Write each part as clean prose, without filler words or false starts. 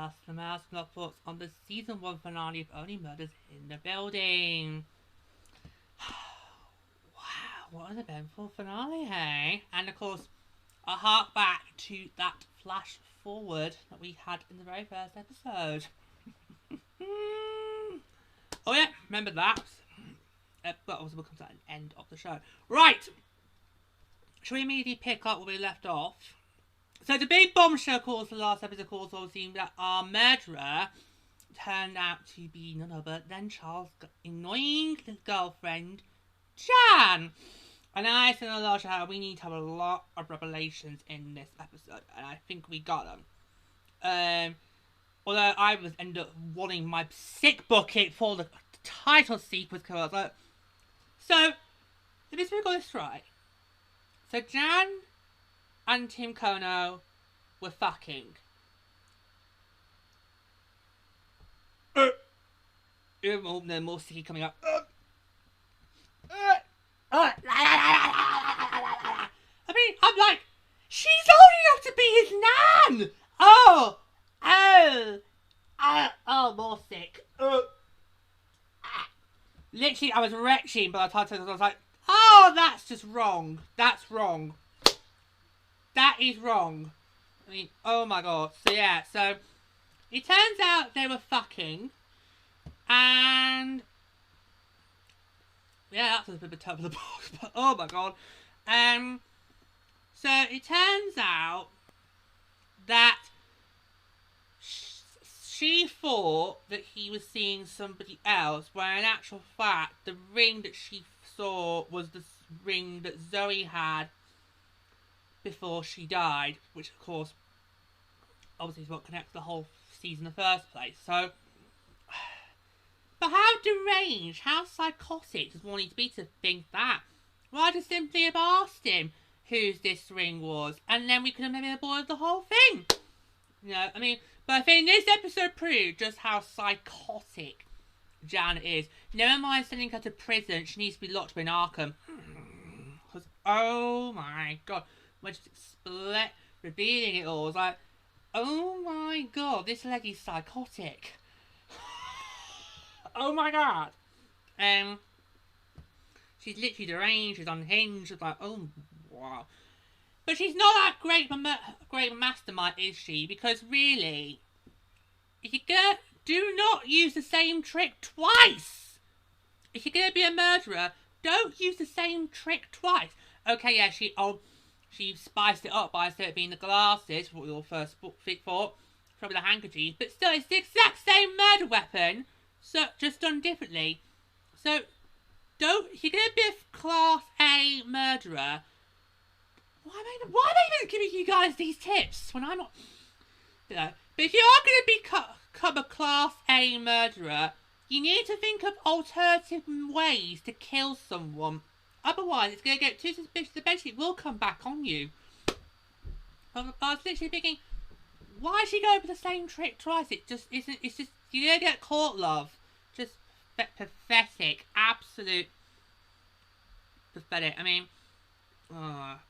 Plus the mouse blog thoughts on the season 1 finale of Only Murders in the Building. Wow, what an eventful finale, hey? And of course, a hark back to that flash forward that we had in the very first episode. Oh yeah, remember that. But also we'll come to the end of the show. Right! Shall we immediately pick up where we left off? So the big bombshell, of course, the last episode, of course, obviously that our murderer turned out to be none other than Charles' annoying girlfriend, Jan. And I said a lot how we need to have a lot of revelations in this episode, and I think we got them. Although I was ended up wanting my sick bucket for the title sequence, because I was like, so, let me go this right. So Jan and Tim Kono were fucking. Then more sticky coming up. I mean, I'm like, she's old enough to be his nan! More sick. Literally, I was retching by the time I was like, oh, that's just wrong. That's wrong. That is wrong. I mean, oh my god. So yeah, so it turns out they were fucking, and yeah, that's a bit of a top of the box, but oh my god. So it turns out that she thought that he was seeing somebody else, where in actual fact, the ring that she saw was the ring that Zoe had before she died, which of course, obviously is what connects the whole season in the first place. So, but how deranged, how psychotic does one need to be to think that? Why just simply have asked him whose this ring was, and then we could have maybe avoided the whole thing? You know, I mean, but I think this episode proved just how psychotic Janet is. Never mind sending her to prison, she needs to be locked up in Arkham. Because, oh my god, when she's revealing it all, it's like, oh my god, this lady's psychotic. Oh my god. She's literally deranged, she's unhinged, she's like, oh wow. But she's not that great a mastermind, is she? Because really, if you're gonna, do not use the same trick twice. If you're gonna be a murderer, don't use the same trick twice. Okay, yeah, she spiced it up by it being the glasses, what we all first thought, probably the handkerchief, but still, it's the exact same murder weapon, so just done differently. So, if you're gonna be a Class A murderer, why am I even giving you guys these tips when I'm not, you know? But if you are going to become a Class A murderer, you need to think of alternative ways to kill someone. Otherwise, it's going to get too suspicious. Eventually, it will come back on you. I was literally thinking, why is she going for the same trick twice? It just isn't. It's just, you're going to get caught, love. Just pathetic. Absolute pathetic. I mean,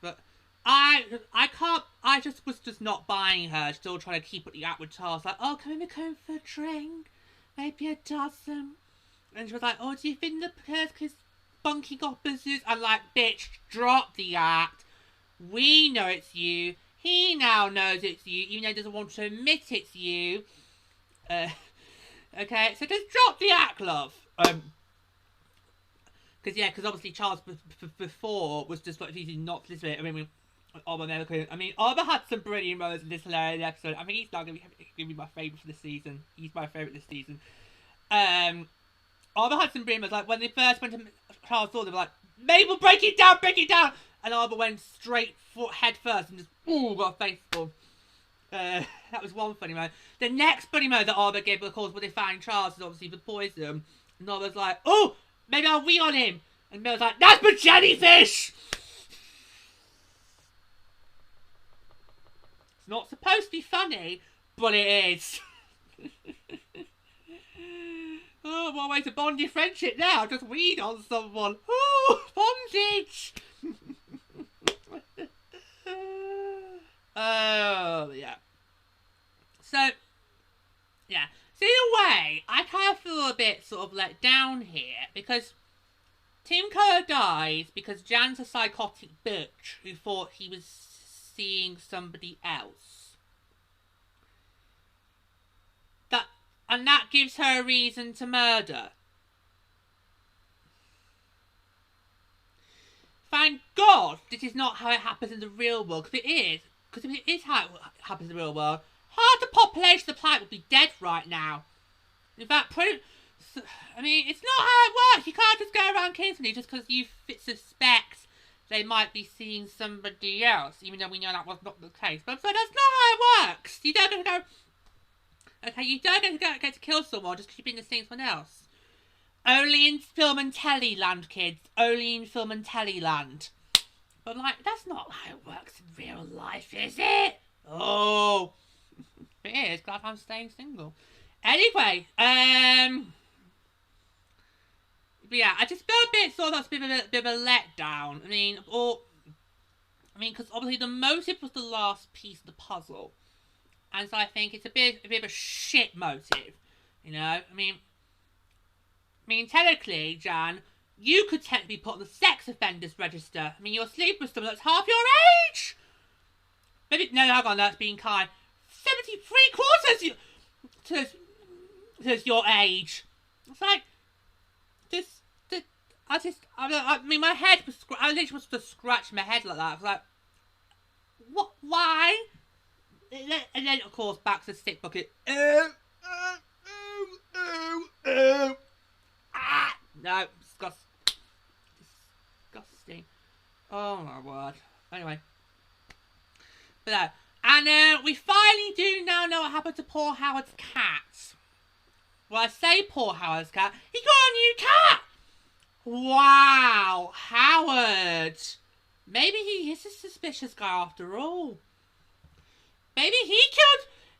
but I was just not buying her, still trying to keep up the act with Charles, like, oh, can we come for a drink? Maybe a dozen. And she was like, oh, do you think the because Bunky got bazooks? I'm like, bitch, drop the act. We know it's you. He now knows it's you, even though he doesn't want to admit it's you. Okay, so just drop the act, love. Because obviously Charles before was just like easy not to listen to it. I mean, Arbor had some brilliant moments in this hilarious episode. I mean, he's not going to be my favourite for this season. He's my favourite this season. Arbor had some brilliant moments. Like, when they first went to Charles' door, they were like, Mabel, break it down! And Arbor went straight head first and just, ooh, got a face full. That was one funny moment. The next funny moment that Arbor gave, of course, when they found Charles, is obviously the poison. And Arbor's like, oh, maybe I'll wee on him. And Mel's like, that's my jellyfish! not supposed to be funny, but it is. Oh, what a way to bond your friendship now. Just weed on someone. Ooh, bondage. Oh, yeah. So, yeah. So, in a way, I kind of feel a bit sort of let down here because Tim Keller dies because Jan's a psychotic bitch who thought he was seeing somebody else. And that gives her a reason to murder. Thank God this is not how it happens in the real world, because if it is how it happens in the real world, half the population of the planet would be dead right now. In fact, it's not how it works. You can't just go around killing somebody just because you suspect they might be seeing somebody else, even though we know that was not the case. But that's not how it works. You don't go. Okay, you don't get to kill someone just because you've been seeing someone else. Only in film and telly land, kids. Only in film and telly land. But, that's not how it works in real life, is it? Oh. It is. Glad I'm staying single. Anyway, but yeah, I just feel a bit that's a bit of a letdown. Because obviously the motive was the last piece of the puzzle. And so I think it's a bit of a shit motive, you know? Technically, Jan, you could technically be put on the sex offenders register. You're sleeping with someone that's half your age! Maybe, no, hang on, that's being kind. 73 quarters to your age. It's like, my head was, I literally was just scratching my head like that. I was like, what, why? And then, of course, back to the stick bucket. No, disgusting. Oh my word. Anyway. But no. And we finally do now know what happened to poor Howard's cat. Well, I say poor Howard's cat. He got a new cat! Wow. Howard. Maybe he is a suspicious guy after all. Maybe he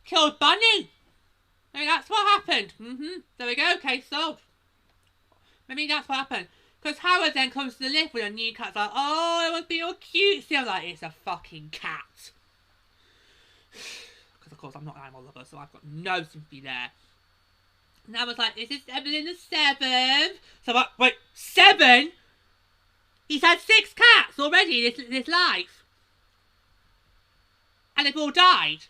killed Bunny. Maybe that's what happened. There we go. Case solved. Maybe that's what happened. Because Howard then comes to the lift with a new cat. It's like, oh, it must be all cute. See, I'm like, it's a fucking cat. Because, of course, I'm not an animal lover, so I've got no sympathy there. And I was like, is this Evelyn the 7th? So I'm like, wait, 7? He's had 6 cats already in his life. And they've all died.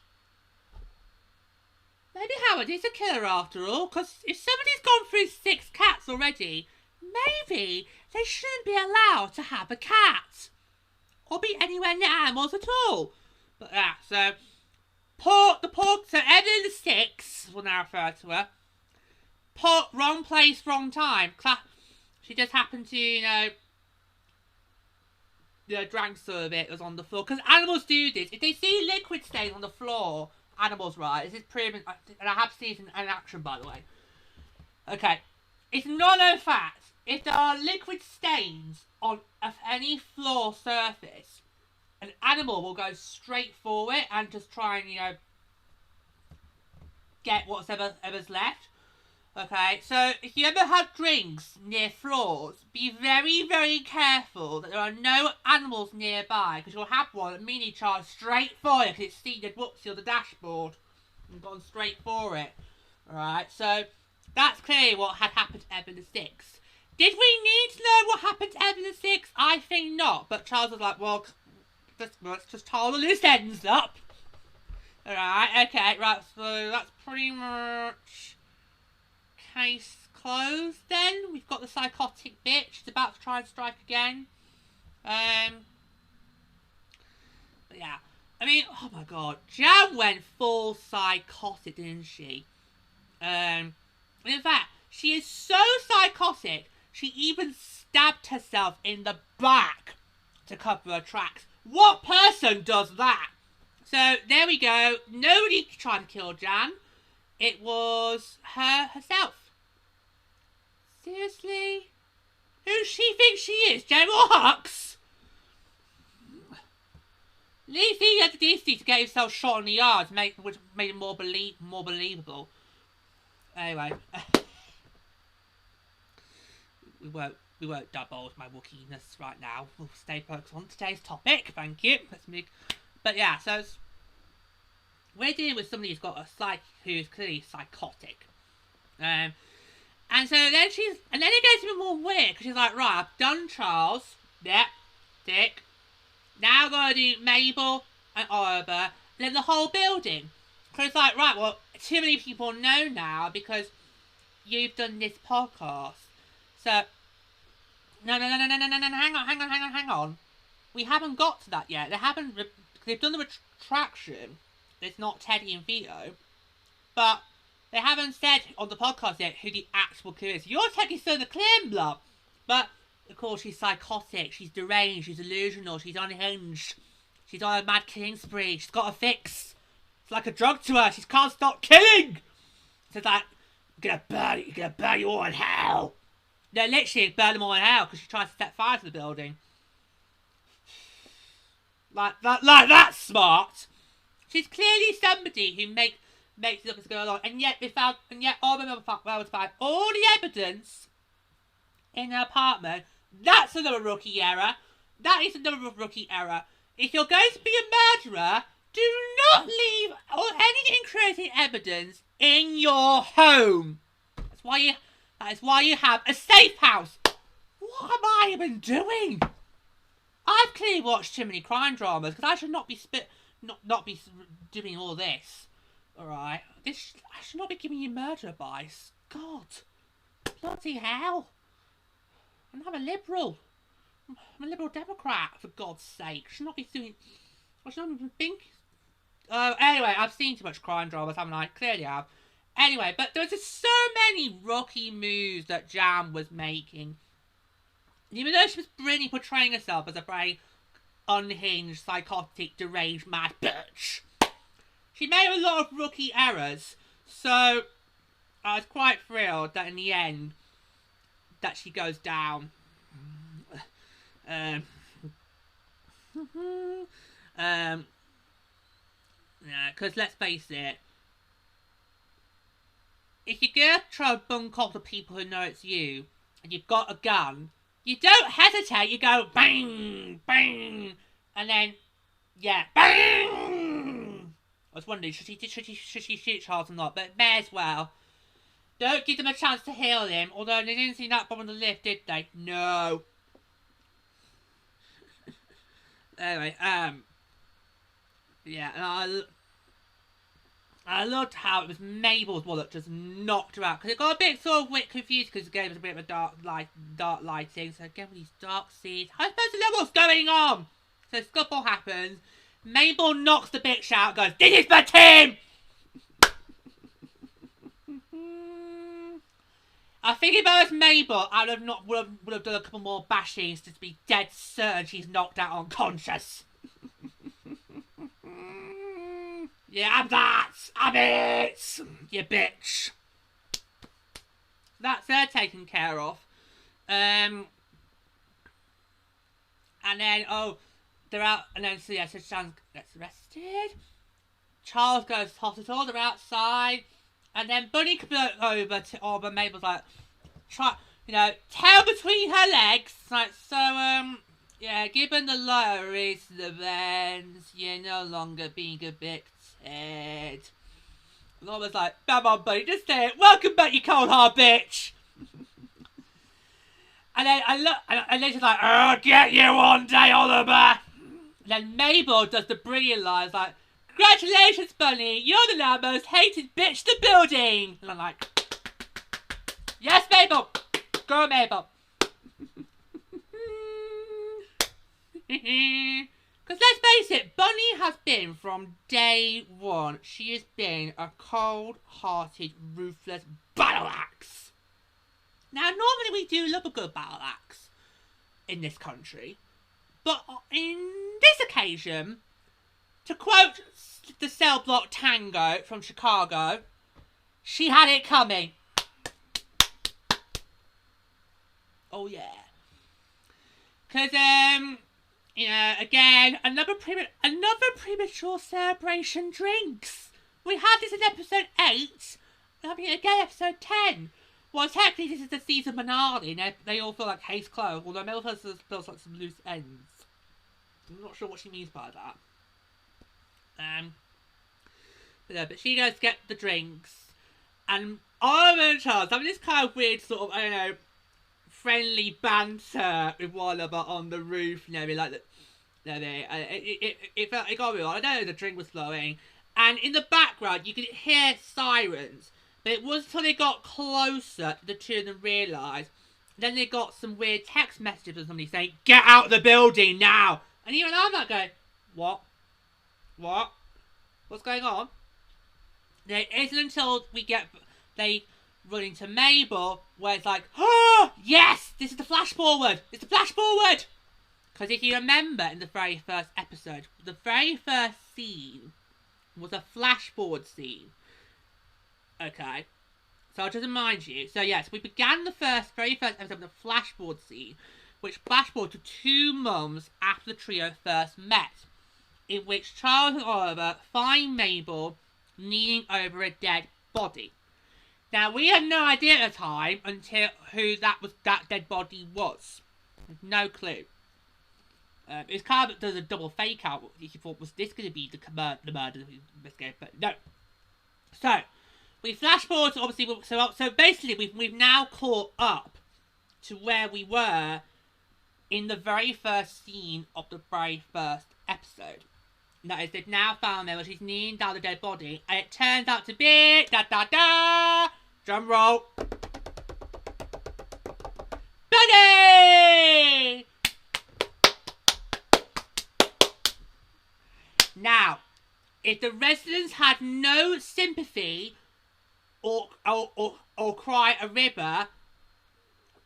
Maybe Howard is a killer after all, because if somebody's gone through 6 cats already, maybe they shouldn't be allowed to have a cat. Or be anywhere near animals at all. But yeah, so Evelyn the 6th, we'll now refer to her, wrong place, wrong time. She just happened to, drank some of it was on the floor. Because animals do this. If they see liquid stains on the floor, animals, right? This is proven, and I have seen it in action, by the way. Okay. It's not a fact. If there are liquid stains on any floor surface, an animal will go straight for it and just try and, get whatever's left. Okay, so if you ever have drinks near floors, be very, very careful that there are no animals nearby, because you'll have one that immediately charge straight for you because it's seen the whoopsie on the dashboard and gone straight for it. Alright, so that's clearly what had happened to Evelyn the 6th. Did we need to know what happened to Evelyn the 6th? I think not, but Charles was like, well, let's just tie the loose ends up. Alright, okay, right, so that's pretty much case closed then. We've got the psychotic bitch. She's about to try and strike again. But yeah. Oh my god. Jan went full psychotic, didn't she? In fact, she is so psychotic, she even stabbed herself in the back to cover her tracks. What person does that? So, there we go. Nobody tried to kill Jan. It was herself. Seriously? Who does she think she is? General Hux? least he had the decency to get himself shot in the yard, which made it more believable. Anyway, we won't divulge my Wookiees right now. We'll stay focused on today's topic. Thank you. Let's move. But yeah, so we're dealing with somebody who's got who is clearly psychotic. And so then it gets even more weird because she's like, right, I've done Charles. Yep, tick. Now I'm gonna do Mabel and Oliver, and then the whole building. So it's like, right, well, too many people know now because you've done this podcast. So, no, hang on. We haven't got to that yet. They've done the retraction. It's not Teddy and Vito. But they haven't said on the podcast yet who the actual killer is. You're Teddy still the claim, blah. But, of course, she's psychotic, she's deranged, she's delusional, she's unhinged. She's on a mad killing spree. She's got a fix. It's like a drug to her. She can't stop killing. So it's like, you're gonna burn you all in hell. No, literally, burn them all in hell because she tries to set fire to the building. Like that's smart. She's clearly somebody who makes it look as go along, and yet all the evidence in her apartment. That's another rookie error. That is another rookie error. If you're going to be a murderer, do not leave any incriminating evidence in your home. That is why you have a safe house. What am I even doing? I've clearly watched too many crime dramas because I should not be not be doing all this. All right, I should not be giving you murder advice. God, bloody hell! And I'm a liberal. I'm a liberal Democrat, for God's sake. I should not be doing. I should not even think. Anyway, I've seen too much crime dramas, haven't I? Clearly I have. Anyway, but there was just so many rookie moves that Jam was making. Even though she was brilliantly portraying herself as a very unhinged, psychotic, deranged, mad bitch, she made a lot of rookie errors. So I was quite thrilled that in the end, that she goes down. Yeah, because let's face it, if you're gonna try to bunk off the people who know it's you, and you've got a gun, you don't hesitate, you go bang, bang, and then, yeah, bang! I was wondering, should she shoot Charles or not, but may as well. Don't give them a chance to heal him, although they didn't see that bomb on the lift, did they? No. Anyway, yeah, and I loved how it was Mabel's wallet just knocked her out, because it got a bit sort of confused because the game was a bit of a dark lighting, so again with these dark scenes, I suppose to know what's going on. So scuffle happens, Mabel knocks the bitch out, goes, "This is my team!" I think if I was Mabel, I would have done a couple more bashings to be dead certain she's knocked out unconscious. Yeah, I'm it, you bitch. That's her taken care of. And then, they're out, and then, so Shan gets arrested. Charles goes to the hospital, they're outside. And then Bunny comes over to Auburn. Mabel's like, tail between her legs. Like, so, yeah, given the lower is the events, you're no longer being evicted. And Auburn's like, come on, Bunny, just say it. Welcome back, you cold hard bitch. And then she's like, I'll get you one day, Oliver. And then Mabel does the brilliant line, like, congratulations, Bunny, you're the now most hated bitch in the building. And I'm like, yes, Mabel. Go, Mabel. Because let's face it, Bunny has been, from day one, she has been a cold-hearted, ruthless battle axe. Now, normally we do love a good battle axe in this country, but in this occasion, to quote the Cell Block Tango from Chicago, she had it coming. Oh yeah. Because, You know, again, another premature celebration drinks. We had this in episode 8. We're having it again episode 10. Well, technically this is the season finale, and they all feel like case closed, although Melissa feels like some loose ends. I'm not sure what she means by that. But she goes to get the drinks, and Oliver and Charles having this kind of weird sort of, I don't know, friendly banter with one another on the roof and everything like that. It got me on. I don't know, the drink was flowing, and in the background you could hear sirens. But it was until they got closer to the two of them realised. Then they got some weird text messages from somebody saying, "Get out of the building now!" And even I'm not going, what? What? What's going on? It isn't until they run into Mabel where it's like, oh, yes! This is the flash forward! It's the flash forward! Because if you remember in the very first episode, the very first scene was a flash forward scene. Okay, so I'll just remind you. So yes, we began the very first episode with a flashboard scene, which flashboard to 2 months after the trio first met, in which Charles and Oliver find Mabel kneeling over a dead body. Now we had no idea at the time until who that dead body was. No clue. It's kind of does a double fake out. If you thought was this going to be the murder investigator, but no. So. We flash forward to obviously, so basically we've now caught up to where we were in the very first scene of the very first episode. And that is, they've now found her, she's kneeling down the dead body, and it turns out to be, drum roll, Bunny! Now, if the residents had no sympathy or cry a river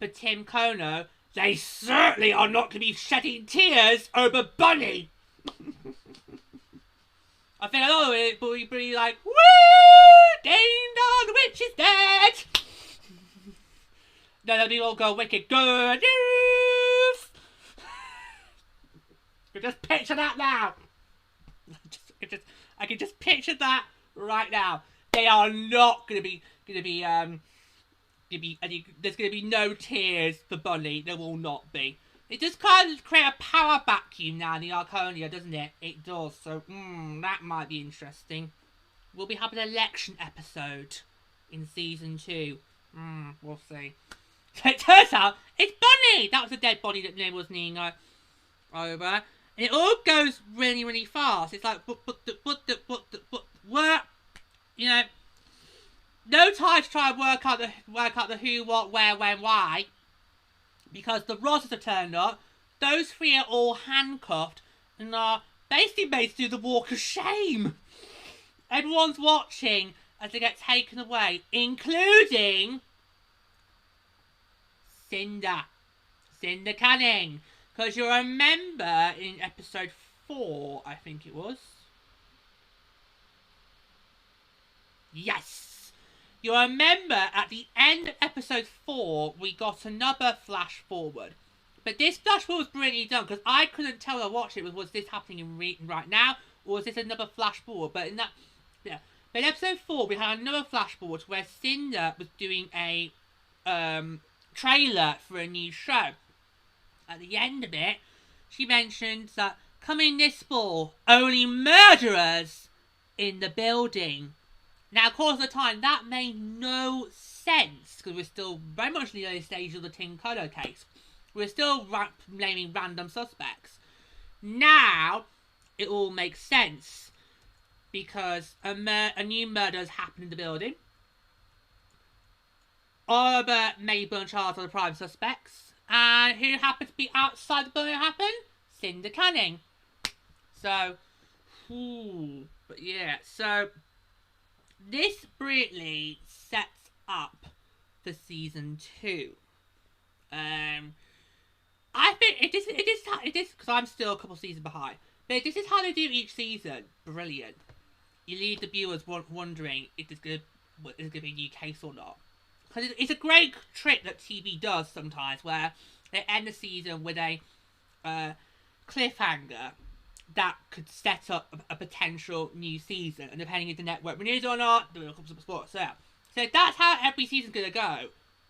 for Tim Kono, they certainly are not going to be shedding tears over Bunny. I think a lot of it will be like, woo! Ding dong, the witch is dead! No, they'll be all go wicked good news! You just picture that now! I can just picture that right now. They are not going to be there's going to be no tears for Bunny. There will not be. It just kind of create a power vacuum now in the Arconia, doesn't it? It does. So, that might be interesting. We'll be having an election episode in season 2. We'll see. So it turns out it's Bunny. That was a dead body that Nim was kneeling over, and it all goes really, really fast. It's like what? You know, no time to try and work out the who, what, where, when, why, because the Rosses have turned up. Those 3 are all handcuffed and are basically made to do the walk of shame. Everyone's watching as they get taken away, including Cinder Canning, because you'll remember in episode 4, I think it was. Yes! You'll remember at the end of episode 4, we got another flash forward. But this flash forward was brilliantly done, because I couldn't tell I watched it, was this happening right now, or was this another flash forward? But in episode 4, we had another flash forward where Cinder was doing a trailer for a new show. At the end of it, she mentioned that coming this fall, only murderers in the building. Now, of course, at the time, that made no sense, because we're still very much in the early stages of the Tim Kono case. We're still naming random suspects. Now, it all makes sense, because a new murder has happened in the building. Oliver, Mabel, and Charles are the prime suspects. And who happened to be outside the building happened? Cinder Canning. So, but yeah, so this brilliantly sets up for season 2. I think it is because I'm still a couple seasons behind. But this is how they do each season. Brilliant. You leave the viewers wondering if there's going to be a new case or not. Because it's a great trick that TV does sometimes, where they end the season with a cliffhanger that could set up a potential new season, and depending if the network renews or not, there will come some sports. So that's how every season's gonna go,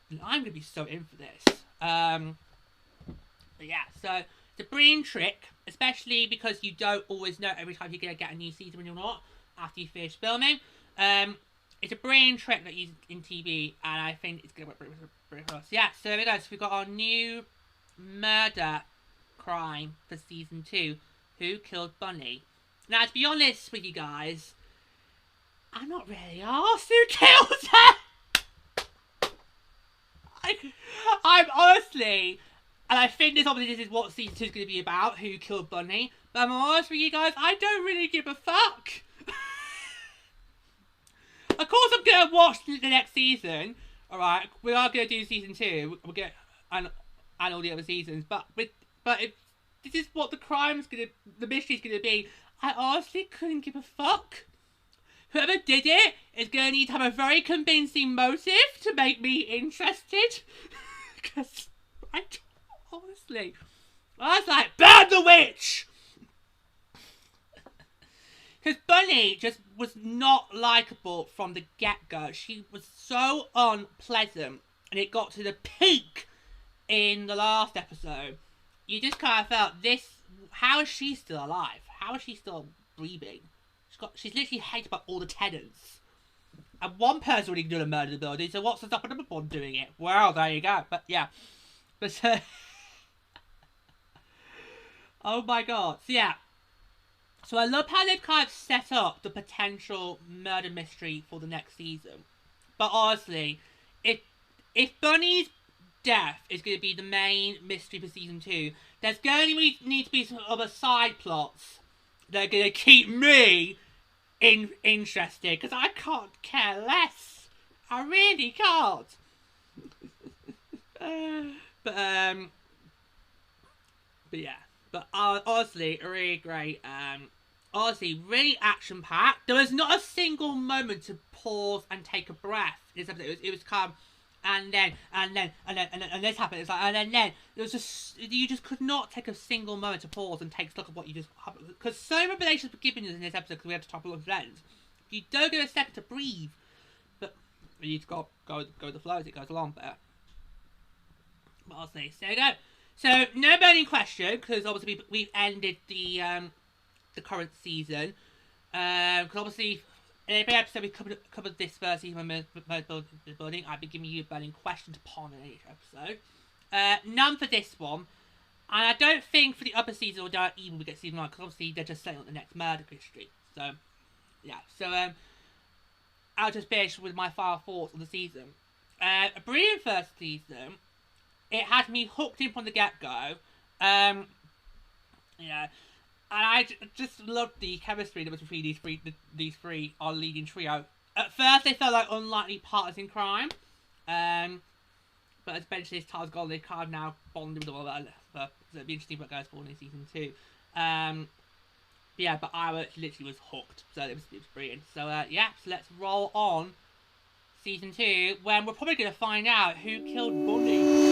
and I'm gonna be so in for this. But yeah, so it's a brilliant trick, especially because you don't always know every time you're gonna get a new season when you're not after you finish filming. It's a brilliant trick that you use in TV, and I think it's gonna work pretty well. So yeah, so there we go. So we've got our new murder crime for season 2. Who killed Bunny? Now, to be honest with you guys, I'm not really arsed who killed her. I'm honestly, and I think this is what season 2 is going to be about, who killed Bunny. But I'm honest with you guys, I don't really give a fuck. Of course, I'm going to watch the next season. Alright, we are going to do season 2. We'll get and all the other seasons. But if this is what the mystery's gonna be, I honestly couldn't give a fuck. Whoever did it is gonna need to have a very convincing motive to make me interested. Because I was like, burn the witch! Because Bunny just was not likeable from the get-go. She was so unpleasant, and it got to the peak in the last episode. You just kind of felt this. How is she still alive? How is she still breathing? She's literally hated by all the tenants. And one person already done a murder in the building, so what's the stop another one doing it? Well, there you go. But yeah. But oh my god. So yeah. So I love how they've kind of set up the potential murder mystery for the next season. But honestly, if Bunny's death is going to be the main mystery for season 2, there's going to need to be some other side plots that are going to keep me interested, because I can't care less. I really can't. But yeah. But honestly, really great. Honestly, really action-packed. There was not a single moment to pause and take a breath in this episode. It was kind of, and then this happened. It's like, and then it was just, you just could not take a single moment to pause and take stock of what you just happened. Because so many revelations were given in this episode because we had to talk about lens. You don't get a second to breathe, but you just got go with the flow as it goes along. But honestly, so there you go. So no burning question, because obviously we've ended the current season. Because obviously in every episode we covered this first season with building. I've been giving you a burning question to ponder in each episode. None for this one, and I don't think for the other season or don't even we get season 1, because obviously they're just setting up the next murder mystery. So yeah, so I'll just finish with my final thoughts on the season. A brilliant first season. It had me hooked in from the get-go. Yeah. And I just loved the chemistry that was between these three, our leading trio. At first, they felt like unlikely partners in crime. But eventually, as time's gone, they kind of now bonded with one another. So it'll be interesting what goes forward in season 2. Yeah, but I literally was hooked. So it was brilliant. So yeah, so let's roll on season 2, when we're probably going to find out who killed Bunny.